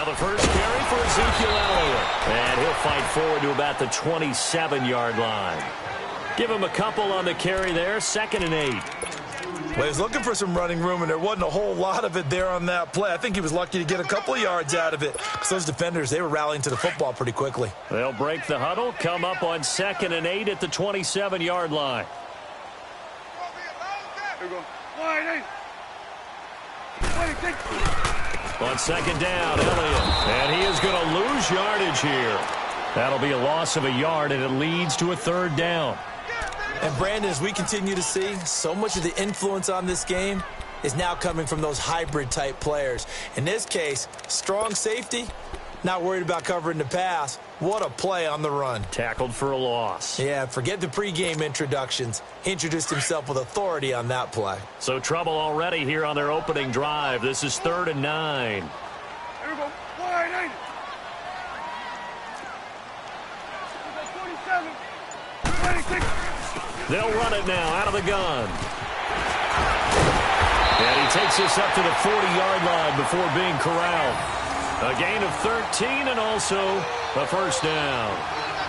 the first carry for Ezekiel Elliott. And he'll fight forward to about the 27-yard line. Give him a couple on the carry there, 2nd and 8. Well, he was looking for some running room, and there wasn't a whole lot of it there on that play. I think he was lucky to get a couple of yards out of it because those defenders, they were rallying to the football pretty quickly. They'll break the huddle, come up on 2nd and 8 at the 27-yard line. On 2nd down, Elliott. And he is going to lose yardage here. That'll be a loss of a yard, and it leads to a 3rd down. And, Brandon, as we continue to see, so much of the influence on this game is now coming from those hybrid-type players. In this case, strong safety, not worried about covering the pass. What a play on the run. Tackled for a loss. Yeah, forget the pregame introductions. He introduced himself with authority on that play. So trouble already here on their opening drive. This is 3rd and 9. Here we go. Wide 8. 47. 26. They'll run it now out of the gun. And he takes us up to the 40-yard line before being corralled. A gain of 13 and also a 1st down.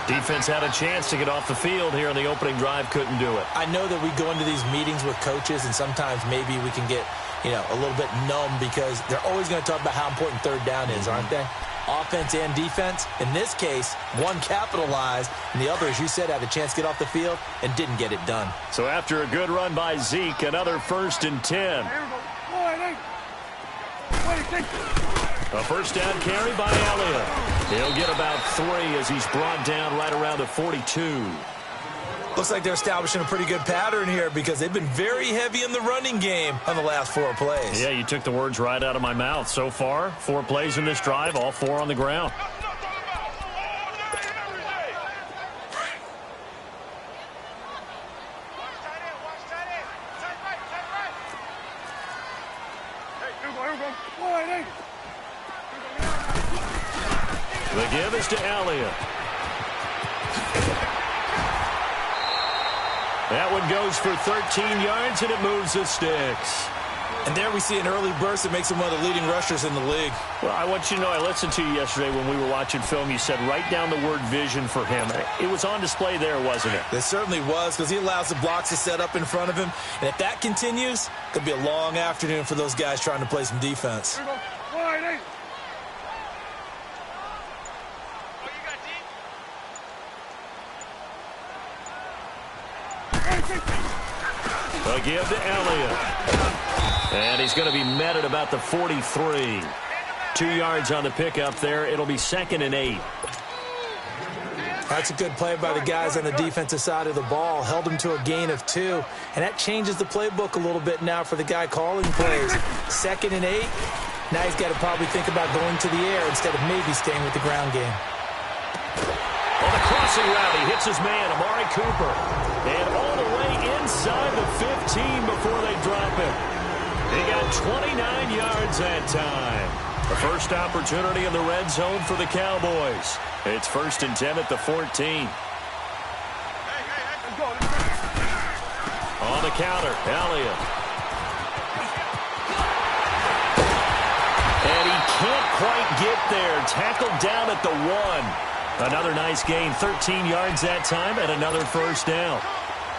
Defense had a chance to get off the field here on the opening drive, couldn't do it. I know that we go into these meetings with coaches, and sometimes maybe we can get, a little bit numb because they're always going to talk about how important 3rd down is, aren't they? Offense and defense. In this case, one capitalized, and the other, as you said, had a chance to get off the field and didn't get it done. So after a good run by Zeke, another 1st and 10. Here we go. Wide 8. 26. A 1st down carry by Elliott. He'll get about 3 as he's brought down right around the 42. Looks like they're establishing a pretty good pattern here because they've been very heavy in the running game on the last 4 plays. Yeah, you took the words right out of my mouth. So far, 4 plays in this drive, all 4 on the ground. The give is to Elliott. That one goes for 13 yards, and it moves the sticks. And there we see an early burst that makes him one of the leading rushers in the league. Well, I want you to know, I listened to you yesterday when we were watching film. You said write down the word vision for him. It was on display there, wasn't it? It certainly was, because he allows the blocks to set up in front of him. And if that continues, it could be a long afternoon for those guys trying to play some defense. Here we go. Wide 8. A give to Elliott. And he's going to be met at about the 43. 2 yards on the pickup there. It'll be 2nd and 8. That's a good play by the guys on the defensive side of the ball. Held him to a gain of 2. And that changes the playbook a little bit now for the guy calling plays. 2nd and 8. Now he's got to probably think about going to the air instead of maybe staying with the ground game. On the crossing route, he hits his man, Amari Cooper. And all the way inside the 15 before they drop him. He got 29 yards that time. The first opportunity in the red zone for the Cowboys. It's 1st and 10 at the 14. On the counter, Elliott. And he can't quite get there. Tackled down at the 1. Another nice gain, 13 yards that time, and another 1st down.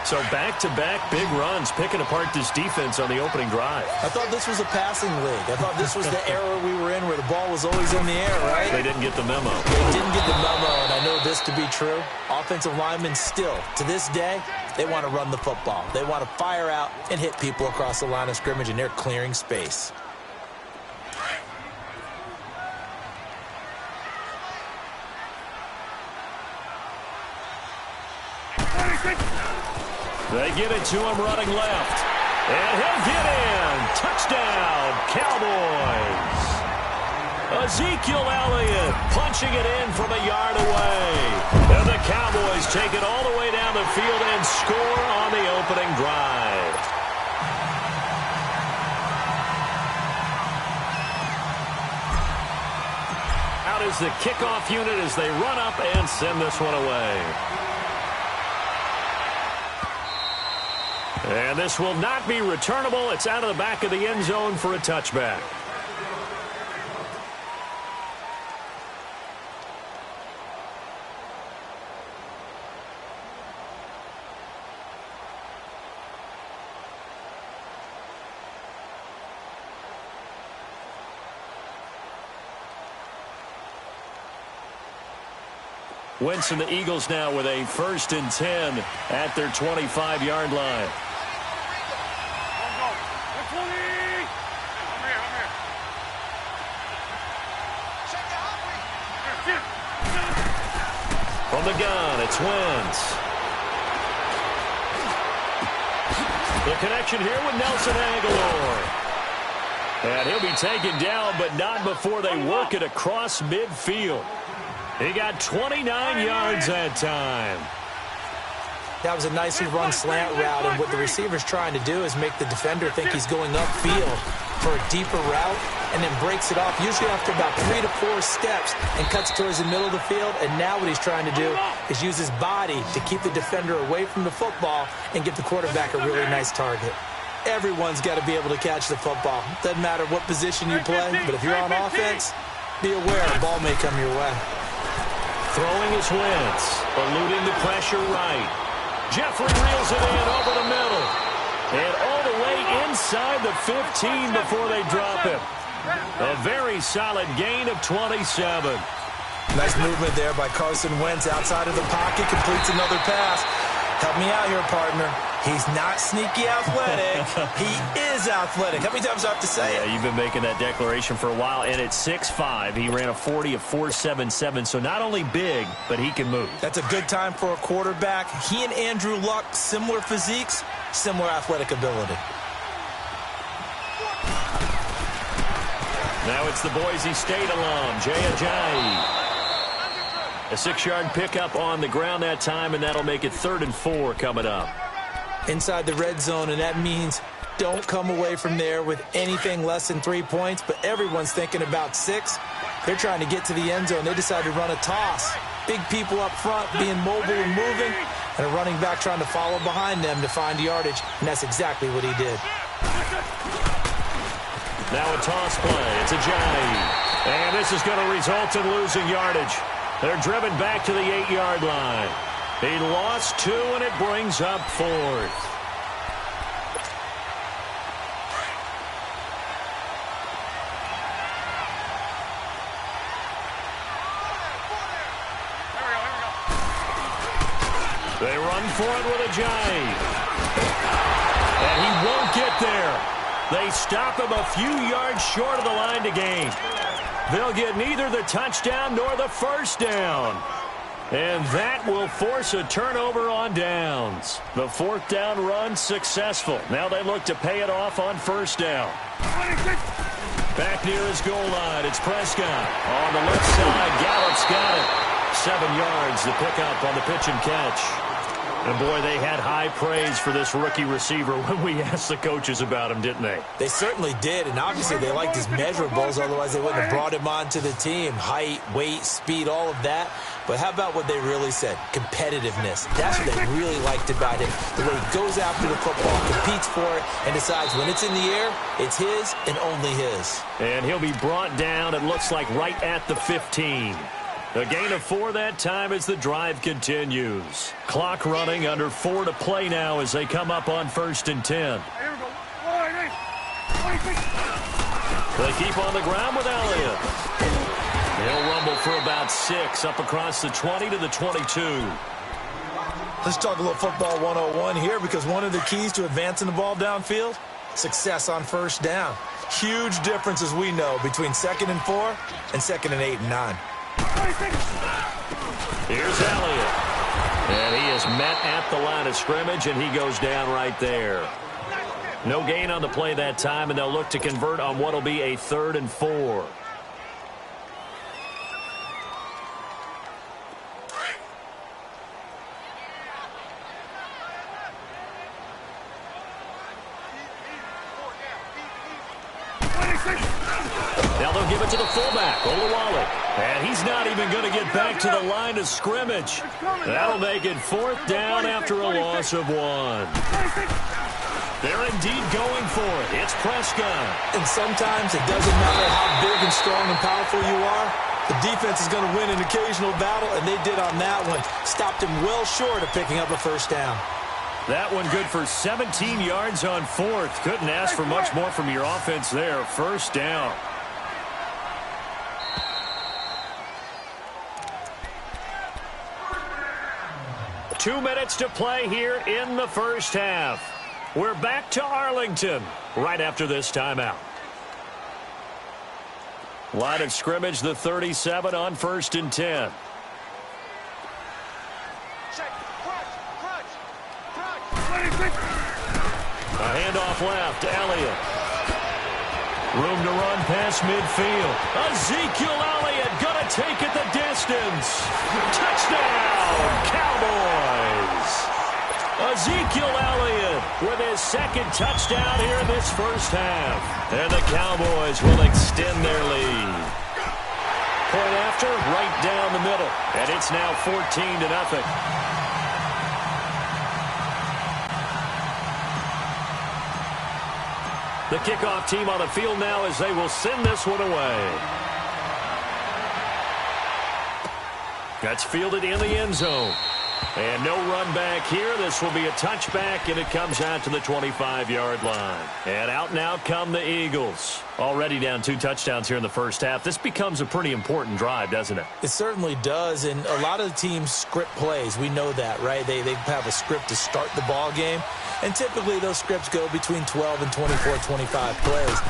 So back-to-back big runs, picking apart this defense on the opening drive. I thought this was a passing league. I thought this was the era we were in where the ball was always in the air, right? They didn't get the memo. They didn't get the memo, and I know this to be true. Offensive linemen still, to this day, they want to run the football. They want to fire out and hit people across the line of scrimmage, and they're clearing space. They give it to him running left. And he'll get in. Touchdown, Cowboys. Ezekiel Elliott punching it in from a yard away. And the Cowboys take it all the way down the field and score on the opening drive. Out is the kickoff unit as they run up and send this one away. And this will not be returnable. It's out of the back of the end zone for a touchback. Wentz and the Eagles now with a 1st and 10 at their 25-yard line. From the gun, it's Wentz. The connection here with Nelson Aguilar. And he'll be taken down, but not before they work it across midfield. He got 29 yards that time. That was a nicely run slant route, and what the receiver's trying to do is make the defender think he's going upfield for a deeper route, and then breaks it off, usually after about 3 to 4 steps, and cuts towards the middle of the field. And now what he's trying to do is use his body to keep the defender away from the football and give the quarterback a really nice target. Everyone's got to be able to catch the football. Doesn't matter what position you play, but if you're on offense, be aware a ball may come your way. Throwing is Wentz, eluding the pressure right. Jeffrey reels it in over the middle. And all the way inside the 15 before they drop him. A very solid gain of 27. Nice movement there by Carson Wentz outside of the pocket. Completes another pass. Help me out here, partner. He's not sneaky athletic. He is athletic. How many times do I have to say it? Yeah, you've been making that declaration for a while. And at 6'5", he ran a 40 of 4.77. So not only big, but he can move. That's a good time for a quarterback. He and Andrew Luck, similar physiques, similar athletic ability. Now it's the Boise State alum, Jay Ajayi. A 6-yard pickup on the ground that time, and that'll make it 3rd and 4 coming up. Inside the red zone, and that means don't come away from there with anything less than 3 points, but everyone's thinking about 6. They're trying to get to the end zone. They decide to run a toss. Big people up front being mobile and moving, and a running back trying to follow behind them to find yardage, and that's exactly what he did. Now a toss play. It's Ajayi. And this is going to result in losing yardage. They're driven back to the 8-yard line. He lost 2, and it brings up 4th. They run for it with Ajayi. And he won't get there. They stop him a few yards short of the line to gain. They'll get neither the touchdown nor the first down. And that will force a turnover on downs. The 4th down run successful. Now they look to pay it off on 1st down. Back near his goal line, it's Prescott. On the left side, Gallup's got it. 7 yards, the pickup on the pitch and catch. And, boy, they had high praise for this rookie receiver when we asked the coaches about him, didn't they? They certainly did, and obviously they liked his measurables, otherwise they wouldn't have brought him onto the team. Height, weight, speed, all of that. But how about what they really said? Competitiveness. That's what they really liked about him. The way he goes after the football, competes for it, and decides when it's in the air, it's his and only his. And he'll be brought down, it looks like, right at the 15. A gain of 4 that time as the drive continues. Clock running, under 4 to play now as they come up on 1st and 10. They keep on the ground with Elliott. He'll rumble for about 6 up across the 20 to the 22. Let's talk a little football 101 here, because one of the keys to advancing the ball downfield, success on 1st down. Huge difference, as we know, between 2nd and 4 and 2nd and 8 and 9. Here's Elliott. And he is met at the line of scrimmage, and he goes down right there. No gain on the play that time, and they'll look to convert on what will be a 3rd and 4. Now they'll give it to the fullback, Olawale. And he's not even going to get back to the line of scrimmage. That'll make it 4th down after a loss of 1. They're indeed going for it. It's Prescott. And sometimes it doesn't matter how big and strong and powerful you are. The defense is going to win an occasional battle, and they did on that one. Stopped him well short of picking up a 1st down. That one good for 17 yards on 4th. Couldn't ask for much more from your offense there. 1st down. 2 minutes to play here in the first half. We're back to Arlington right after this timeout. Line of scrimmage, the 37 on 1st and 10. A handoff left, Elliott. Room to run past midfield. Ezekiel Elliott gonna take it the distance. Touchdown, Cowboys! Ezekiel Elliott with his second touchdown here in this first half. And the Cowboys will extend their lead. Point after, right down the middle. And it's now 14-0. The kickoff team on the field now as they will send this one away. That's fielded in the end zone. And no run back here. This will be a touchback, and it comes out to the 25-yard line. And out now come the Eagles. Already down 2 touchdowns here in the first half. This becomes a pretty important drive, doesn't it? It certainly does, and a lot of the teams script plays. We know that, right? They have a script to start the ball game, and typically those scripts go between 12 and 24, 25 plays.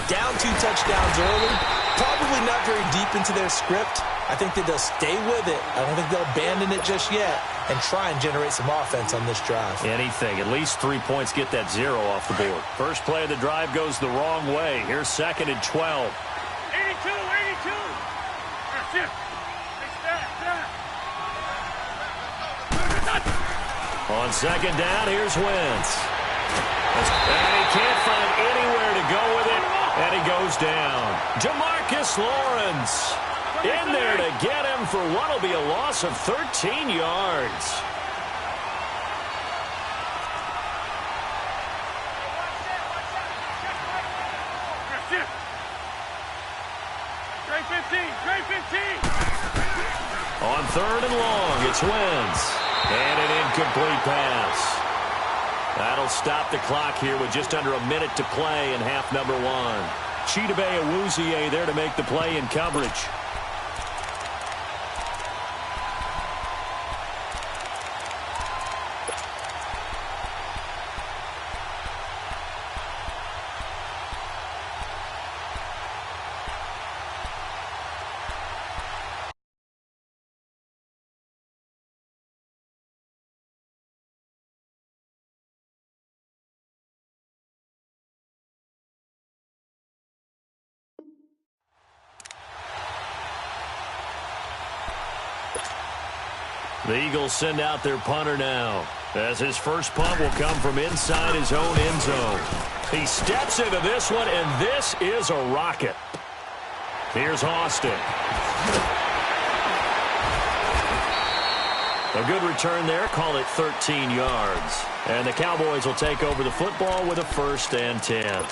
Down 2 touchdowns early, probably not very deep into their script. I think that they'll stay with it. I don't think they'll abandon it just yet and try and generate some offense on this drive. Anything. At least 3 points, get that 0 off the board. First play of the drive goes the wrong way. Here's 2nd and 12. 82, 82. That's it. On 2nd down, here's Wentz. And he can't find anywhere to go with it, and he goes down. Demarcus Lawrence in there to get him for what will be a loss of 13 yards. Trey 15, Trey 15. On 3rd and long, it's Wentz. And an incomplete pass. That'll stop the clock here with just under a minute to play in half number 1. Chidobe Awuzie there to make the play in coverage. The Eagles send out their punter now, as his first punt will come from inside his own end zone. He steps into this one, and this is a rocket. Here's Austin. A good return there, call it 13 yards. And the Cowboys will take over the football with a 1st and 10.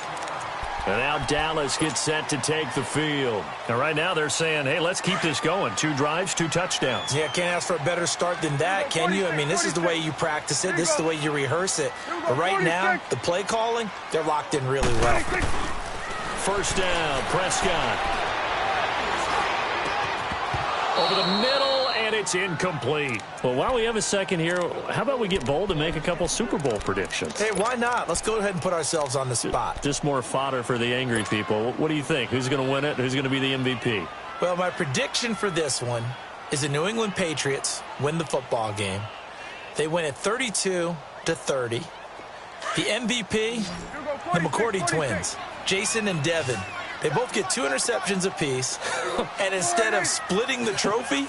And now Dallas gets set to take the field. And right now they're saying, hey, let's keep this going. 2 drives, 2 touchdowns. Yeah, can't ask for a better start than that, can you? I mean, this is the way you practice it. This is the way you rehearse it. But right now, the play calling, they're locked in really well. 1st down, Prescott. Over the middle, and it's incomplete. Well, while we have a second here, how about we get bold and make a couple Super Bowl predictions? Hey, why not? Let's go ahead and put ourselves on the spot. Just more fodder for the angry people. What do you think? Who's going to win it? Who's going to be the MVP? Well, my prediction for this one is the New England Patriots win the football game. They win it 32-30. The MVP, the McCourty twins, Jason and Devin. They both get 2 interceptions apiece, and instead of splitting the trophy,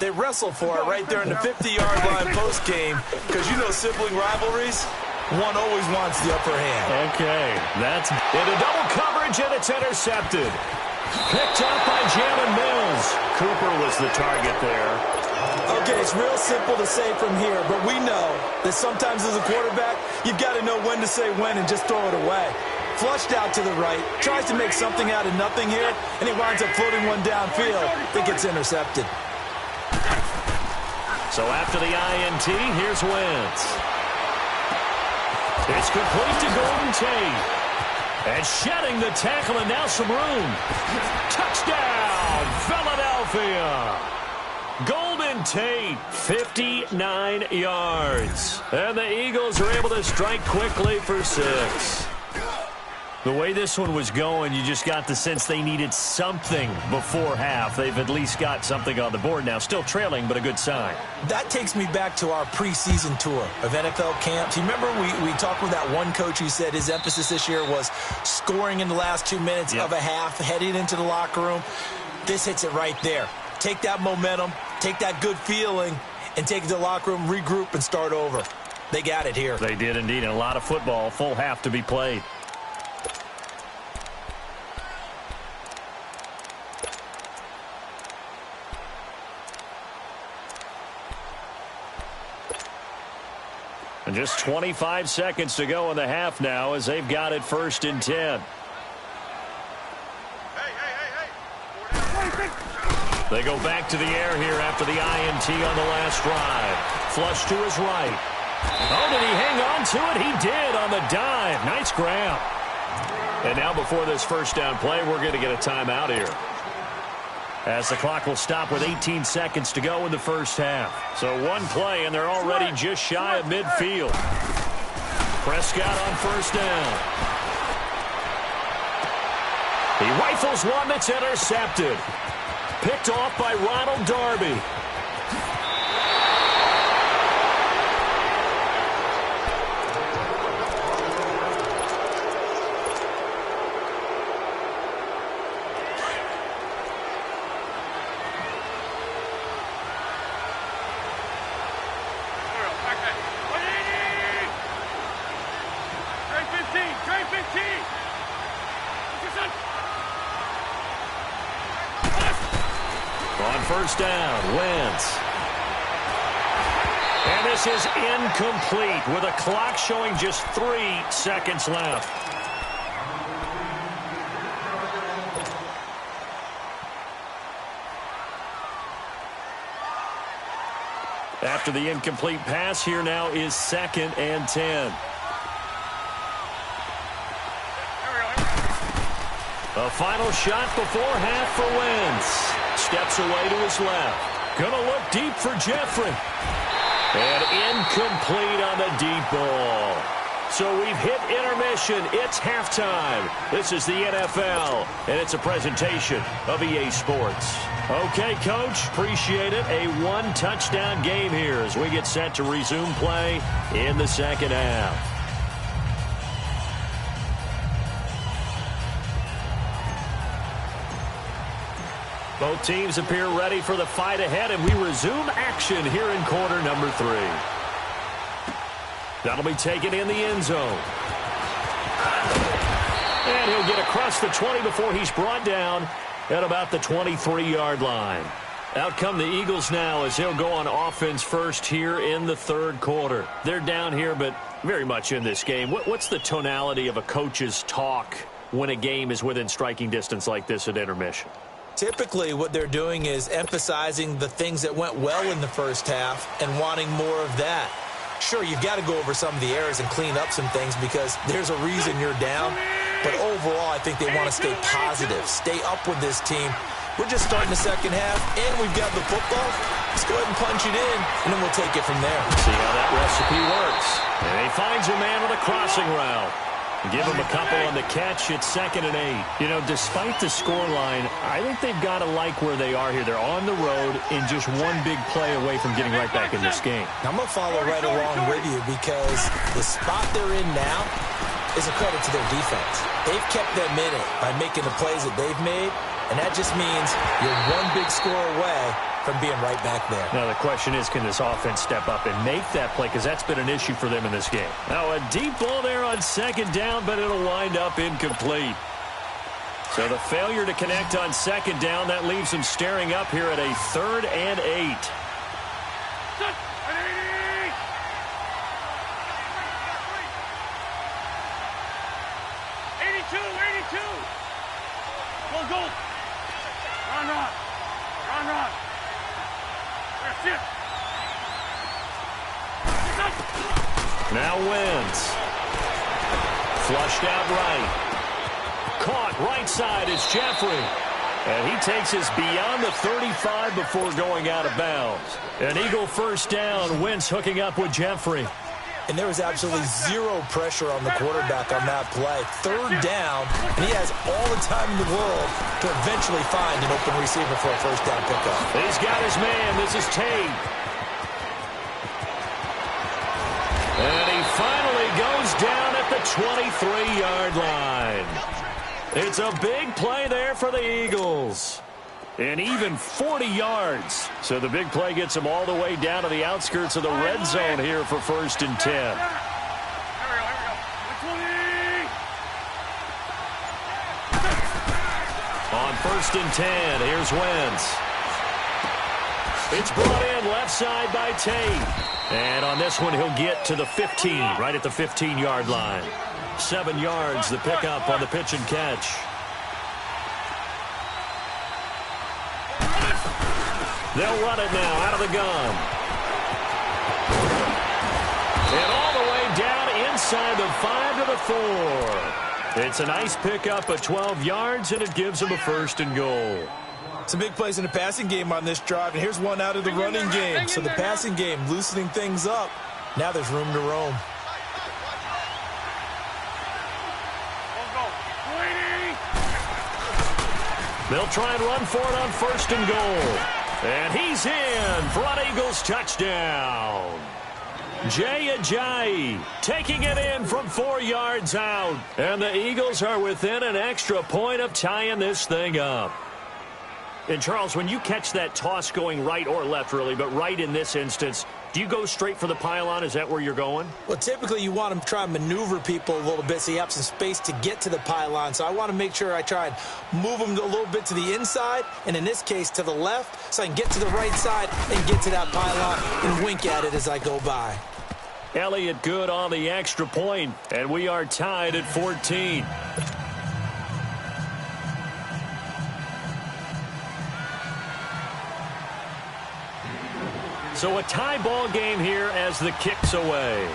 they wrestle for it right there in the 50-yard line post-game, because you know sibling rivalries, one always wants the upper hand. Okay, that's into double coverage, and it's intercepted. Picked up by Jalen Mills. Cooper was the target there. Okay, it's real simple to say from here, but we know that sometimes as a quarterback, you've got to know when to say when and just throw it away. Flushed out to the right, tries to make something out of nothing here, and he winds up floating one downfield. I think it's intercepted. So after the INT, here's Wentz. It's complete to Golden Tate. And shedding the tackle, and now some room. Touchdown, Philadelphia. Golden Golden Tate, 59 yards. And the Eagles are able to strike quickly for 6. The way this one was going, you just got the sense they needed something before half. They've at least got something on the board now. Still trailing, but a good sign. That takes me back to our preseason tour of NFL camps. You remember we talked with that one coach who said his emphasis this year was scoring in the last 2 minutes of a half, heading into the locker room. This hits it right there. Take that momentum, take that good feeling, and take it to the locker room, regroup, and start over. They got it here. They did indeed, and a lot of football, full half to be played. And just 25 seconds to go in the half now as they've got it 1st and 10. They go back to the air here after the INT on the last drive. Flush to his right. Oh, did he hang on to it? He did on the dive. Nice grab. And now before this first down play, we're going to get a timeout here, as the clock will stop with 18 seconds to go in the first half. So one play, and they're already just shy of midfield. Prescott on 1st down. He rifles one that's intercepted. Picked off by Ronald Darby. On 1st down, Wentz. And this is incomplete with a clock showing just 3 seconds left. After the incomplete pass, here now is 2nd and 10. A final shot before half for Wentz. Steps away to his left. Gonna look deep for Jeffrey. And incomplete on the deep ball. So we've hit intermission. It's halftime. This is the NFL, and it's a presentation of EA Sports. Okay, Coach, appreciate it. A 1-touchdown game here as we get set to resume play in the second half. Both teams appear ready for the fight ahead, and we resume action here in quarter number 3. That'll be taken in the end zone. And he'll get across the 20 before he's brought down at about the 23-yard line. Out come the Eagles now as he'll go on offense first here in the 3rd quarter. They're down here, but very much in this game. What's the tonality of a coach's talk when a game is within striking distance like this at intermission? Typically, what they're doing is emphasizing the things that went well in the first half and wanting more of that. Sure, you've got to go over some of the errors and clean up some things because there's a reason you're down. But overall, I think they want to stay positive, stay up with this team. We're just starting the second half, and we've got the football. Let's go ahead and punch it in, and then we'll take it from there. See how that recipe works. And he finds a man on a crossing route. Give him a couple on the catch. It's 2nd and 8. You know, despite the scoreline, I think they've got to like where they are here. They're on the road in just one big play away from getting right back in this game. I'm going to follow right along with you because the spot they're in now is a credit to their defense. They've kept them in it by making the plays that they've made, and that just means you're one big score away from being right back there. Now the question is, can this offense step up and make that play? Because that's been an issue for them in this game. Now a deep ball there on 2nd down, but it'll wind up incomplete. So the failure to connect on 2nd down, that leaves them staring up here at a 3rd and 8. Run. Now Wentz. Flushed out right. Caught right side is Jeffrey. And he takes us beyond the 35 before going out of bounds. An Eagle first down. Wentz hooking up with Jeffrey. And there was absolutely zero pressure on the quarterback on that play. Third down, and he has all the time in the world to eventually find an open receiver for a first down pickup. He's got his man. This is Tate. And he finally goes down at the 23-yard line. It's a big play there for the Eagles. And even 40 yards. So the big play gets him all the way down to the outskirts of the red zone here for 1st and 10. On 1st and 10, here's Wentz. It's brought in left side by Tate. And on this one, he'll get to the 15, right at the 15-yard line. 7 yards, the pickup on the pitch and catch. They'll run it now out of the gun. And all the way down inside the 5 to the 4. It's a nice pickup of 12 yards, and it gives them a 1st and goal. Some big plays in the passing game on this drive, and here's one out of the running game. So the passing game loosening things up. Now there's room to roam. They'll try and run for it on 1st and goal. And he's in for an Eagles touchdown. Jay Ajayi taking it in from 4 yards out. And the Eagles are within an extra point of tying this thing up. And, Charles, when you catch that toss going right or left, really, but right in this instance, do you go straight for the pylon? Is that where you're going? Well, typically you want to try and maneuver people a little bit so you have some space to get to the pylon. So I want to make sure I try and move them a little bit to the inside, and in this case to the left, so I can get to the right side and get to that pylon and wink at it as I go by. Elliott good on the extra point, and we are tied at 14. So a tie ball game here as the kick's away.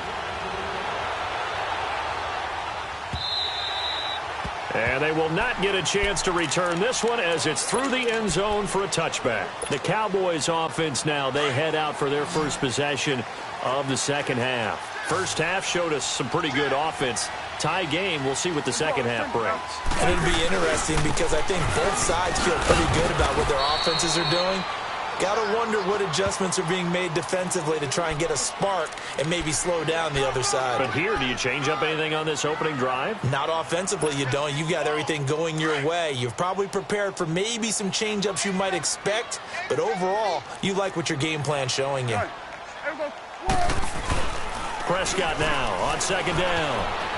And they will not get a chance to return this one as it's through the end zone for a touchback. The Cowboys offense now, they head out for their first possession of the second half. First half showed us some pretty good offense. Tie game, we'll see what the second half brings. And it'll be interesting because I think both sides feel pretty good about what their offenses are doing. Got to wonder what adjustments are being made defensively to try and get a spark and maybe slow down the other side. But here, do you change up anything on this opening drive? Not offensively, you don't. You've got everything going your way. You've probably prepared for maybe some change-ups you might expect, but overall, you like what your game plan's showing you. Prescott now on second down.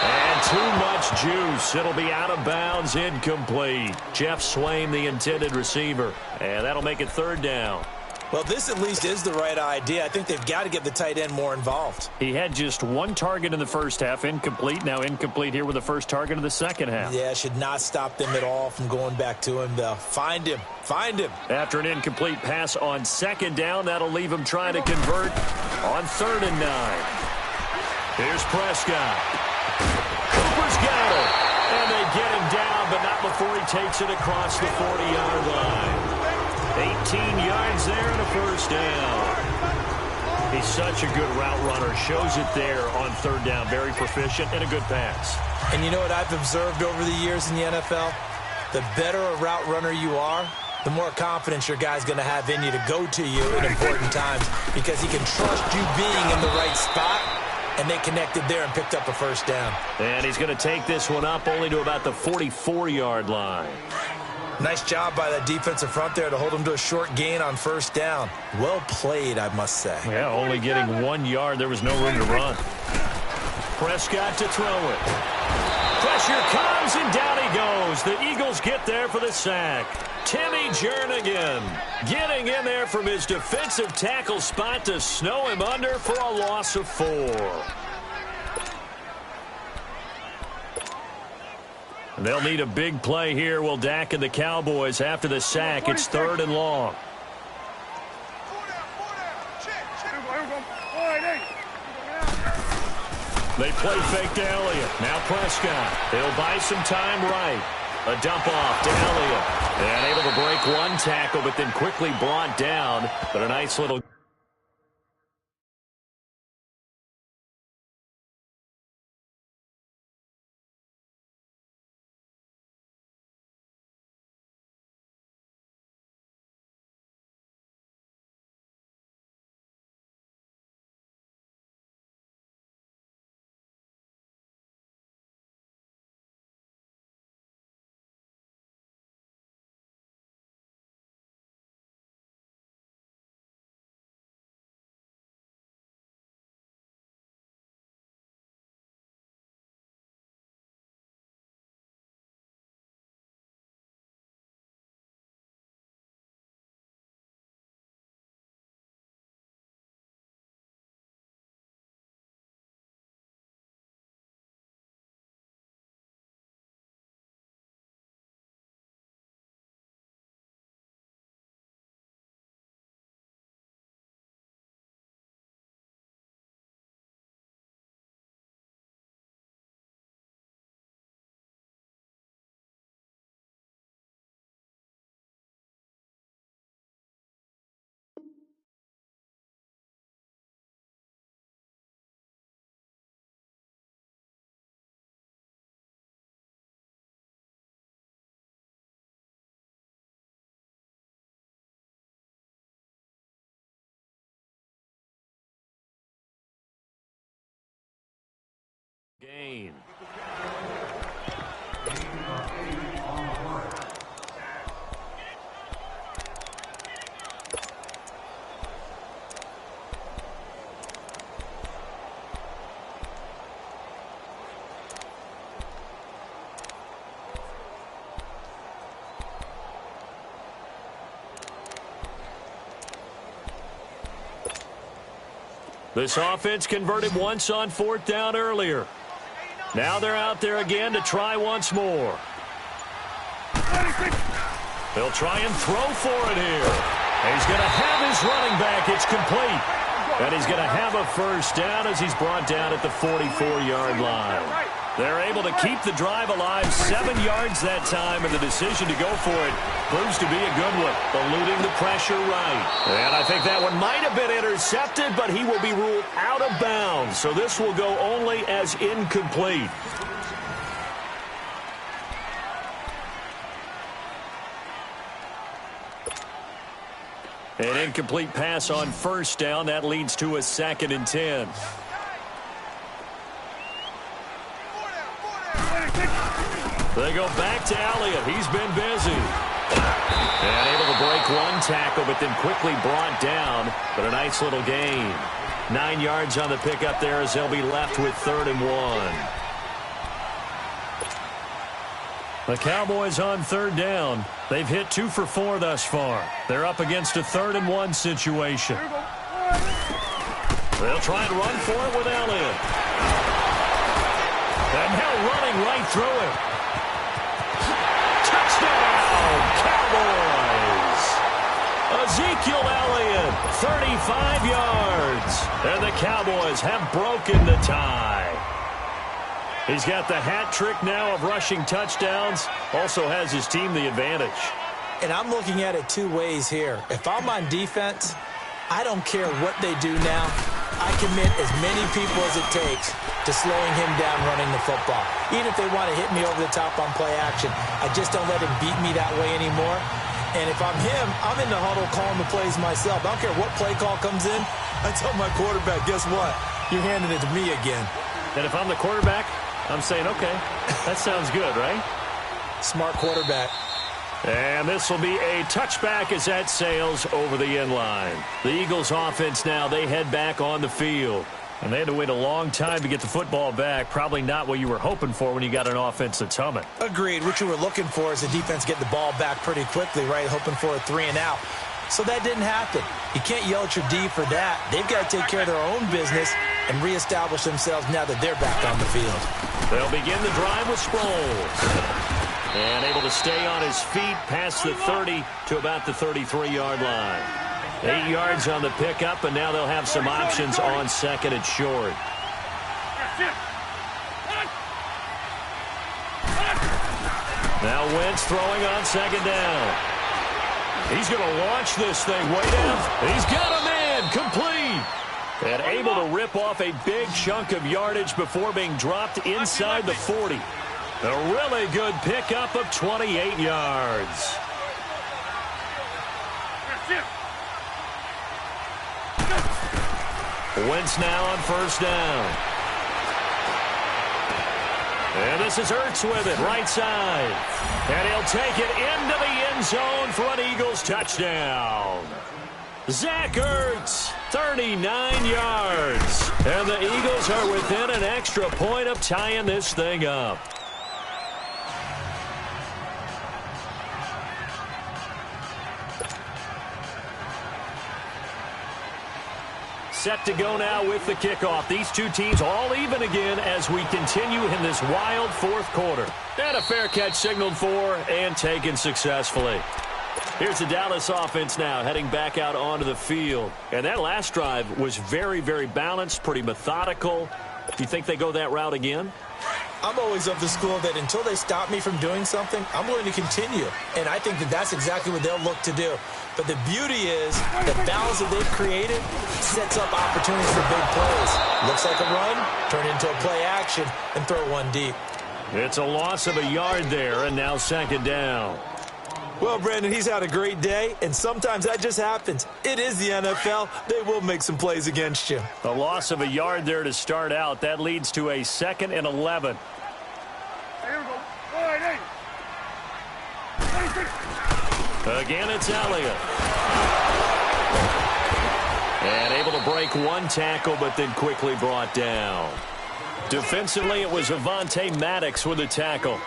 And too much juice. It'll be out of bounds, incomplete. Jeff Swain, the intended receiver. And that'll make it third down. Well, this at least is the right idea. I think they've got to get the tight end more involved. He had just one target in the first half, incomplete. Now incomplete here with the first target of the second half. Yeah, should not stop them at all from going back to him, though. Find him. Find him. After an incomplete pass on second down, that'll leave him trying to convert on 3rd and 9. Here's Prescott. Cooper's got it. And they get him down, but not before he takes it across the 40-yard line. 18 yards there and a first down. He's such a good route runner. Shows it there on 3rd down. Very proficient and a good pass. And you know what I've observed over the years in the NFL? The better a route runner you are, the more confidence your guy's going to have in you to go to you in important times because he can trust you being in the right spot. And they connected there and picked up a first down. And he's going to take this one up only to about the 44-yard line. Nice job by that defensive front there to hold him to a short gain on first down. Well played, I must say. Yeah, only getting 1 yard. There was no room to run. Prescott to throw it. Pressure comes, and down he goes. The Eagles get there for the sack. Timmy Jernigan getting in there from his defensive tackle spot to snow him under for a loss of 4. They'll need a big play here, will Dak and the Cowboys after the sack. It's 3rd and long. They play fake to Elliott. Now Prescott. He'll buy some time right. A dump off to Elliott. And able to break one tackle, but then quickly brought down. But a nice little... Gain. This offense converted once on 4th down earlier. Now they're out there again to try once more. They'll try and throw for it here. And he's going to have his running back. It's complete. And he's going to have a first down as he's brought down at the 44-yard line. They're able to keep the drive alive, 7 yards that time, and the decision to go for it proves to be a good one, eluding the pressure right. And I think that one might have been intercepted, but he will be ruled out of bounds, so this will go only as incomplete. An incomplete pass on first down. That leads to a 2nd and 10. They go back to Elliott. He's been busy. And able to break one tackle, but then quickly brought down. But a nice little gain. 9 yards on the pickup there as they'll be left with 3rd and 1. The Cowboys on 3rd down. They've hit 2 for 4 thus far. They're up against a 3rd and 1 situation. They'll try and run for it with Elliott. And now running right through it. Touchdown, Cowboys! Ezekiel Elliott, 35 yards. And the Cowboys have broken the tie. He's got the hat trick now of rushing touchdowns. Also has his team the advantage. And I'm looking at it 2 ways here. If I'm on defense, I don't care what they do now. I commit as many people as it takes to slowing him down running the football. Even if they want to hit me over the top on play action, I just don't let him beat me that way anymore. And if I'm him, I'm in the huddle calling the plays myself. I don't care what play call comes in. I tell my quarterback, guess what? You're handing it to me again. And if I'm the quarterback, I'm saying, okay, that sounds good, right? Smart quarterback. And this will be a touchback as that sails over the end line. The Eagles offense now, they head back on the field. And they had to wait a long time to get the football back. Probably not what you were hoping for when you got an offense that's humming. Agreed. What you were looking for is the defense get the ball back pretty quickly, right? Hoping for a 3 and out. So that didn't happen. You can't yell at your D for that. They've got to take care of their own business and reestablish themselves now that they're back on the field. They'll begin the drive with Sproles. And able to stay on his feet past the 30 to about the 33-yard line. 8 yards on the pickup, and now they'll have some options on 2nd and short. Now Wentz throwing on second down. He's going to launch this thing way down. He's got a man complete. And able to rip off a big chunk of yardage before being dropped inside the 40. A really good pickup of 28 yards. Wentz now on first down. And this is Ertz with it, right side. And he'll take it into the end zone for an Eagles touchdown. Zach Ertz, 39 yards. And the Eagles are within an extra point of tying this thing up. Set to go now with the kickoff. These two teams all even again as we continue in this wild fourth quarter. And a fair catch signaled for and taken successfully. Here's the Dallas offense now heading back out onto the field. And that last drive was very, very balanced, pretty methodical. Do you think they go that route again? I'm always of the school that until they stop me from doing something, I'm going to continue. And I think that that's exactly what they'll look to do. But the beauty is the balance that they've created sets up opportunities for big plays. Looks like a run, turn into a play action, and throw one deep. It's a loss of a yard there, and now second down. Well, Brandon, he's had a great day, and sometimes that just happens. It is the NFL. They will make some plays against you. A loss of a yard there to start out. That leads to a 2nd and 11. Here we go. All right, hey. Again, it's Elliott. And able to break one tackle, but then quickly brought down. Defensively, it was Avonte Maddox with a tackle.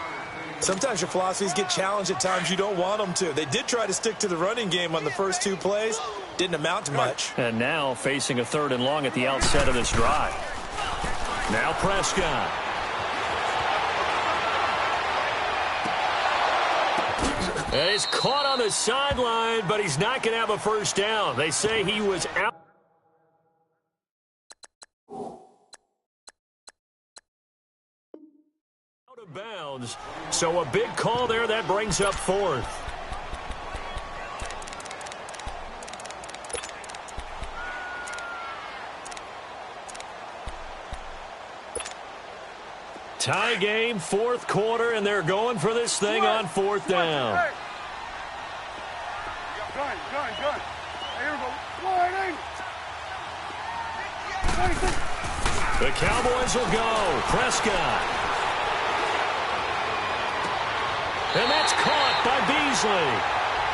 Sometimes your philosophies get challenged at times you don't want them to. They did try to stick to the running game on the first two plays. Didn't amount to much. And now facing a 3rd and long at the outset of this drive. Now Prescott. And he's caught on the sideline, but he's not going to have a first down. They say he was out. Of bounds. So a big call there that brings up 4th. Tie game, 4th quarter, and they're going for this thing on 4th down. Gun. Here we go. All right, hey. The Cowboys will go. Prescott. And that's caught by Beasley.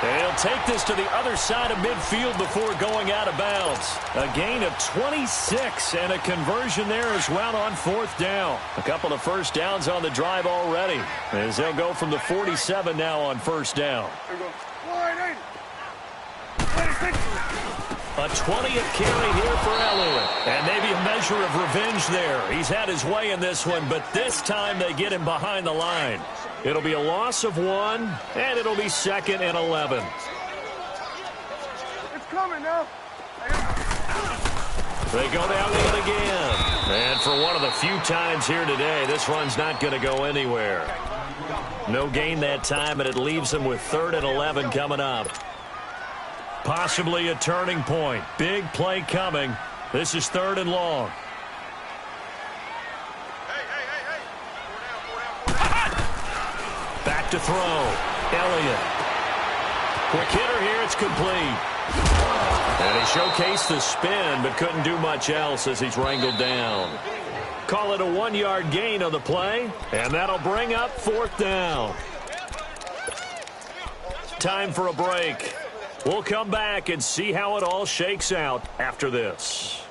They'll take this to the other side of midfield before going out of bounds. A gain of 26 and a conversion there as well on 4th down. A couple of first downs on the drive already as they'll go from the 47 now on 1st down. Here we go. All right, hey. A 20th carry here for Elliott. And maybe a measure of revenge there. He's had his way in this one, but this time they get him behind the line. It'll be a loss of 1, and it'll be 2nd and 11. It's coming now. They go down to it again. And for one of the few times here today, this run's not going to go anywhere. No gain that time, and it leaves them with 3rd and 11 coming up. Possibly a turning point. Big play coming. This is 3rd and long. Back to throw. Elliott. Quick hitter here. It's complete. And he showcased the spin, but couldn't do much else as he's wrangled down. Call it a 1-yard gain on the play, and that'll bring up 4th down. Time for a break. We'll come back and see how it all shakes out after this.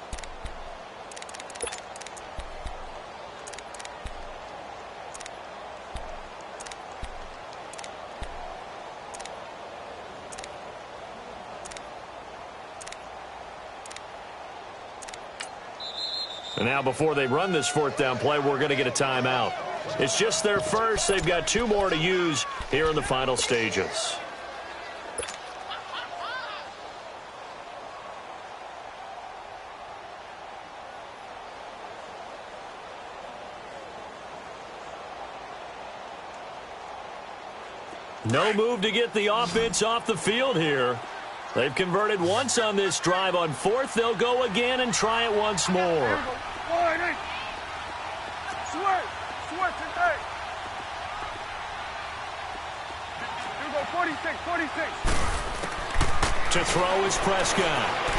And now before they run this 4th down play, we're going to get a timeout. It's just their first. They've got 2 more to use here in the final stages. No move to get the offense off the field here. They've converted once on this drive. On fourth, they'll go again and try it once more. To throw is Prescott.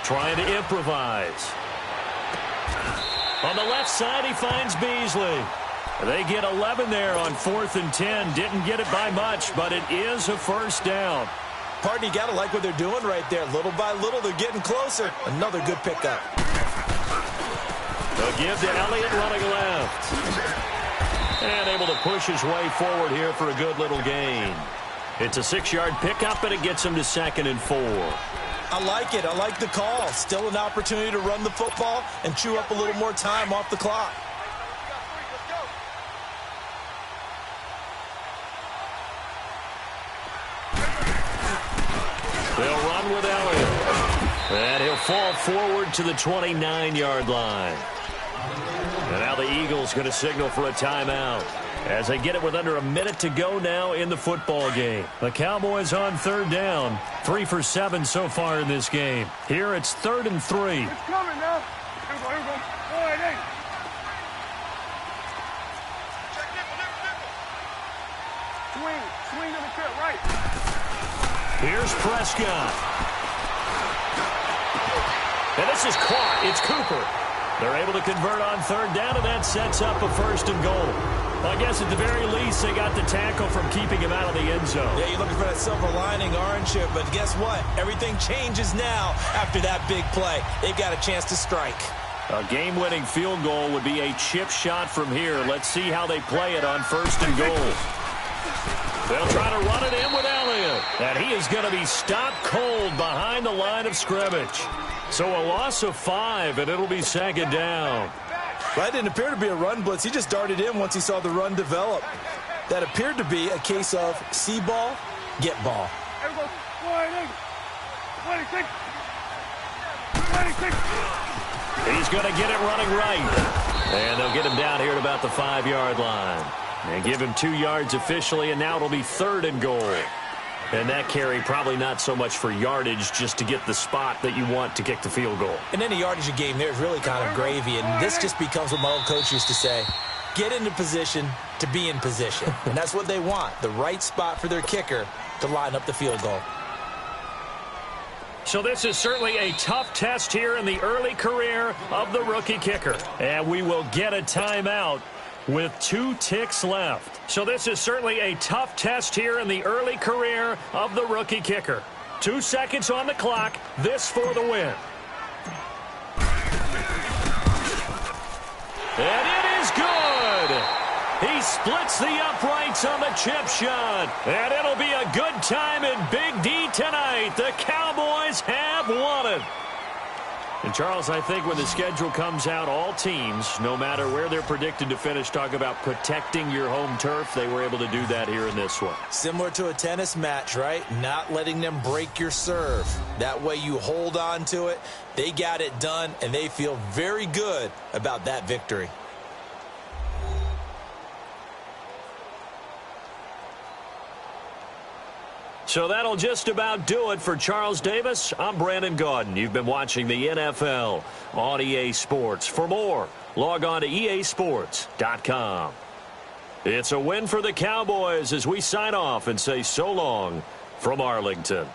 Trying to improvise. On the left side, he finds Beasley. They get 11 there on 4th and 10. Didn't get it by much, but it is a first down. Pardon, you got to like what they're doing right there. Little by little, they're getting closer. Another good pickup. They'll give to Elliott running left. And able to push his way forward here for a good little gain. It's a 6-yard pickup, and it gets him to 2nd and 4. I like it. I like the call. Still an opportunity to run the football and chew up a little more time off the clock. They'll run with Elliott. And he'll fall forward to the 29-yard line. And now the Eagles going to signal for a timeout as they get it with under a minute to go now in the football game. The Cowboys on 3rd down. 3 for 7 so far in this game. Here it's 3rd and 3. It's coming now. Here we go, here we go. All right, hey. Swing to the tip, right. Here's Prescott. And this is caught. It's Cooper. They're able to convert on 3rd down, and that sets up a 1st and goal. Well, I guess at the very least, they got the tackle from keeping him out of the end zone. Yeah, you're looking for that silver lining, aren't you? But guess what? Everything changes now after that big play. They've got a chance to strike. A game-winning field goal would be a chip shot from here. Let's see how they play it on 1st and goal. They'll try to run it in with Elliott. And he is going to be stopped cold behind the line of scrimmage. So a loss of 5, and it'll be 2nd down. That didn't appear to be a run blitz. He just darted in once he saw the run develop. That appeared to be a case of see ball, get ball. He's going to get it running right. And they'll get him down here at about the 5-yard line. And give him 2 yards officially, and now it'll be 3rd and goal. And that carry probably not so much for yardage, just to get the spot that you want to kick the field goal. And any yardage game there is really kind of gravy, and this just becomes what my old coach used to say. Get into position to be in position. And that's what they want, the right spot for their kicker to line up the field goal. So this is certainly a tough test here in the early career of the rookie kicker. And we will get a timeout with 2 ticks left. So this is certainly a tough test here in the early career of the rookie kicker. 2 seconds on the clock. This for the win. And it is good. He splits the uprights on the chip shot. And it'll be a good time in Big D tonight. The Cowboys have won it. And, Charles, I think when the schedule comes out, all teams, no matter where they're predicted to finish, talk about protecting your home turf. They were able to do that here in this one. Similar to a tennis match, right? Not letting them break your serve. That way you hold on to it. They got it done, and they feel very good about that victory. So that'll just about do it for Charles Davis. I'm Brandon Gaudin. You've been watching the NFL on EA Sports. For more, log on to easports.com. It's a win for the Cowboys as we sign off and say so long from Arlington.